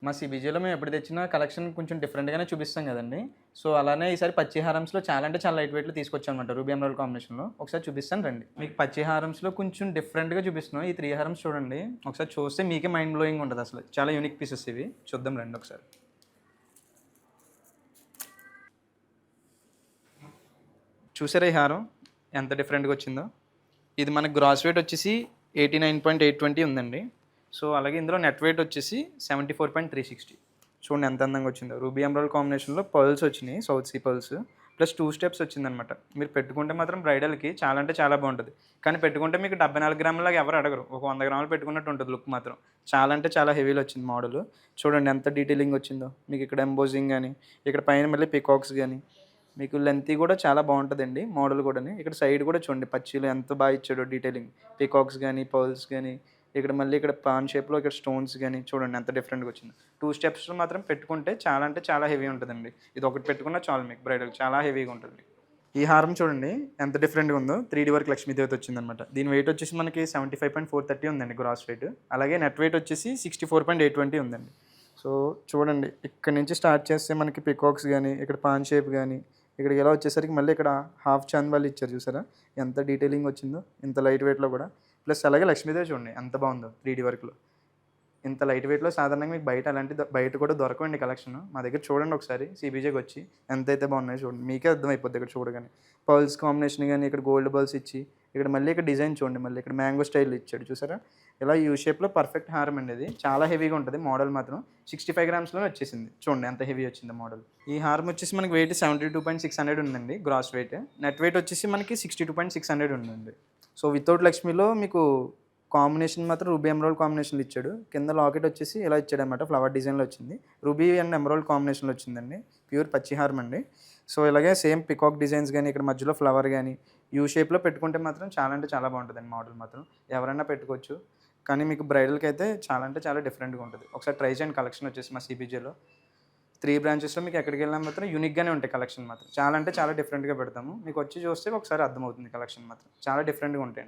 మా సీబీజేలో మేము ఎప్పుడు తెచ్చినా కలెక్షన్ కొంచెం డిఫరెంట్‌గానే చూపిస్తాం గదండీ! సో, అలానే ఈసారి పచ్చి హారమ్స్‌లో చాలా అంటే చాలా లైట్ వెయిట్‌లో తీసుకొచ్చామన్నమాట. రూబీ ఎమరాల్డ్ కాంబినేషన్‌లో. ఒకసారి చూపిస్తాను రండి. మీకు పచ్చి హారమ్స్‌లో కొంచెం డిఫరెంట్‌గా చూపిస్తున్నాం. ఈ 3 హారమ్స్ చూడండి. ఒకసారి చూస్తే మీకే మైండ్ బ్లోయింగ్ ఉంటదసలు. చాలా యూనిక్ పీసెస్ ఇవి. చూద్దాం రండి ఒకసారి. చూసారా ఈ హారం? ఎంత డిఫరెంట్‌గా వచ్చిందో? ఇది మనకు గ్రాస్ వెయిట్ వచ్చేసి 89.820 ఉందండి. సో, అలాగే ఇందులో నెట్ వెయిట్ వచ్చేసి 74.360. చూడండి ఎంత అందంగా వచ్చిందో. రూబీ ఎమరాల్డ్ కాంబినేషన్‌లో పర్ల్స్ వచ్చినాయి. South sea pearls. Plus 2 steps వచ్చిందనమాట. మీరు పెట్టుకుంటే మాత్రం బ్రైడల్‌కి చాలా అంటే చాలా బావుంటది. కానీ పెట్టుకుంటే మీకు 74 గ్రాములలాగా ఎవరు అడగరు. ఒక 100 గ్రాములు పెట్టుకున్నట్టు ఉంటది లుక్ మాత్రం. చాలా అంటే చాలా హెవీలో వచ్చింది మోడలు. చూడండి ఎంత డీటెయిలింగ్ వచ్చిందో. మీకు ఇక్కడ ఎంబోజింగ్ గాని, ఇక్కడ పైన మళ్ళీ పీకాక్స్ గాని, మీకు లెంతీ కూడా చాలా బావుంటదండి మోడల్ గూడాని. ఇక్కడ సైడ్ కూడా చూడండి పచ్చీలు ఎంత బా ఇచ్చాడో డీటెయిలింగ్. పీకాక్స్ గాని, పర్ల్స్ గాని, ఇక్కడ మళ్ళీ ఇక్కడ పాన్ షేప్‌లో ఇక్కడ స్టోన్స్ గాని చూడండి ఎంత డిఫరెంట్‌గా వచ్చిందో. 2 స్టెప్స్‌లో మాత్రం పెట్టుకుంటే చాలా అంటే చాలా హెవీ ఉంటదండి. ఇదొకటి పెట్టుకున్నా చాలు మీకు బ్రైడల్ చాలా హెవీగా ఉంటది మీకు. ఈ హారం చూడండి ఎంత డిఫరెంట్‌గా ఉందో. 3 వర్క్ లక్ష్మీదేవితో వచ్చిందనమాట. దీని వెయిట్ వచ్చేసి మనకి 75.430 ఉందండి గ్రాస్ వెయిట్. అలాగే నెట్ వెయిట్ వచ్చేసి 64.820 ఉందండి. సో, చూడండి ఇక్కడి నుంచి స్టార్ట్ చేస్తే మనకి పీకాక్స్ గాని, ఇక్కడ పాన్ షేప్ గాని, ఇక్కడికి ఇలా వచ్చేసరికి మళ్ళీ ఇక్కడ హాఫ్ చాంద్ వాళ్ళు ఇచ్చారు చూసారా? ఎంత డీటెయిలింగ్ వచ్చిందో. ఇంత లైట్ వెయిట్‌లో కూడా. ప్లస్ అలాగే లక్ష్మీదేవి చూడండి ఎంత బావుందో 3 వర్క్‌లో. ఇంత లైట్ వెయిట్‌లో సాధారణంగా మీకు బయట అలాంటి బయట కూడా దొరకవండి కలెక్షను. మా దగ్గర చూడండి ఒకసారి సీబీజేకొచ్చి ఎంతైతే బాగున్నాయో చూడండి. మీకే అర్థమైపోద్ది ఇక్కడ చూడగానే. పర్ల్స్ కాంబినేషన్ గాని, ఇక్కడ గోల్డ్ పర్ల్స్ ఇచ్చి, ఇక్కడ మళ్ళీ ఇక్కడ డిజైన్ చూడండి మళ్ళీ ఇక్కడ మ్యాంగో స్టైల్‌లో ఇచ్చాడు చూసారా? ఇలా యూ షేప్‌లో పర్ఫెక్ట్ హారం అండి ఇది. చాలా హెవీగా ఉంటది. మోడల్ మాత్రం 65 గ్రామ్స్‌లోనే వచ్చేసింది. చూడండి ఎంత హెవీ వచ్చిందో మోడల్. ఈ హారం వచ్చేసి మనకి వెయిట్ 72.600 ఉందండి గ్రాస్ వెయిట్. నెట్ వెయిట్ వచ్చేసి మనకి 62.600 ఉందండి. సో, వితౌట్ లక్ష్మీలో మీకు కాంబినేషన్ మాత్రం రూబీ ఎమరాల్డ్ కాంబినేషన్‌లో ఇచ్చాడు. కింద లాకెట్ వచ్చేసి ఇలా ఇచ్చాడనమాట. ఫ్లవర్ డిజైన్‌లో వచ్చింది. రూబీ అండ్ ఎమరాల్డ్ కాంబినేషన్‌లో వచ్చిందండి. ప్యూర్ పచ్చి హారం అండి. సో, ఇలాగే సేమ్ పీకాక్ డిజైన్స్ గాని, ఇక్కడ మధ్యలో ఫ్లవర్ గాని, యూ షేప్‌లో పెట్టుకుంటే మాత్రం చాలా అంటే చాలా బావుంటదండి మోడల్ మాత్రం. ఎవరైనా పెట్టుకోవచ్చు. కానీ మీకు బ్రైడల్‌కైతే చాలా అంటే చాలా డిఫరెంట్‌గా ఉంటది. ఒకసారి ట్రై చేయండి కలెక్షన్ వచ్చేసి మా సీబీజేలో. 3 బ్రాంచెస్‌లో మీకు ఎక్కడికెళ్ళినా మాత్రం యూనిక్‌గానే ఉంటాయి కలెక్షన్ మాత్రం. చాలా అంటే చాలా డిఫరెంట్‌గా పెడతాము. మీకొచ్చి చూస్తే ఒకసారి అర్థమవుతుంది కలెక్షన్ మాత్రం. చాలా డిఫరెంట్‌గా ఉంటాయండి.